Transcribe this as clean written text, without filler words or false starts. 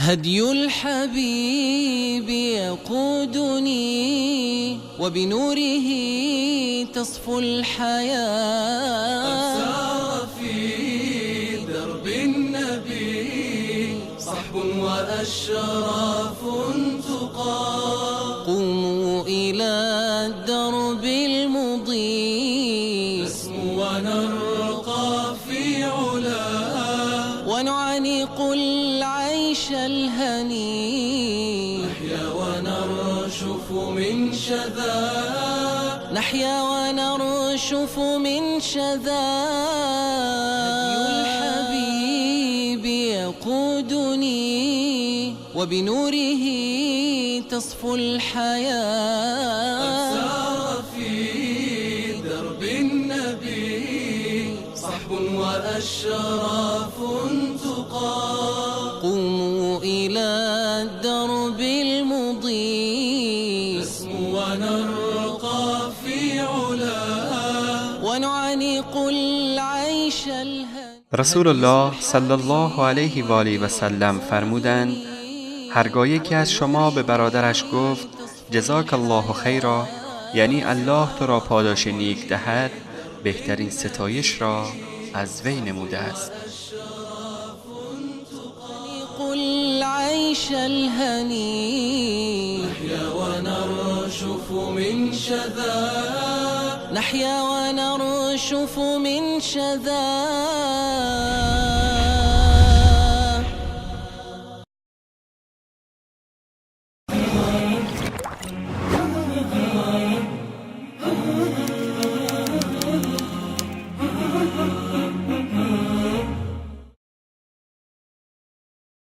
هدي الحبيب يقودني وبنوره تصفو الحياة. أسار في درب النبي صحب وأشراف تقى. قوموا إلى الدرب المضيء نسمو ونرقى في علاه ونعانق العيش الهني. نحيا ونرشف من شذا نحيا ونرشف من شذا. هدي الحبيب يقودني وبنوره تصفو الحياة. أسار في درب النبي صحب وأشراف تقى. قوموا إلى الدرب المضيء نسمو ونرقى في علاه ونعانق العيش الهني. رسول الله صلی الله علیه و آله و سلم فرمودند هرگاه یکی از شما به برادرش گفت جزاک الله خیرا، یعنی الله تو را پاداش نیک دهد، بهترین ستایش را از وی نموده است. العيش الهني. نحيا ونرشف من شذا نحيا ونرشف من شذا.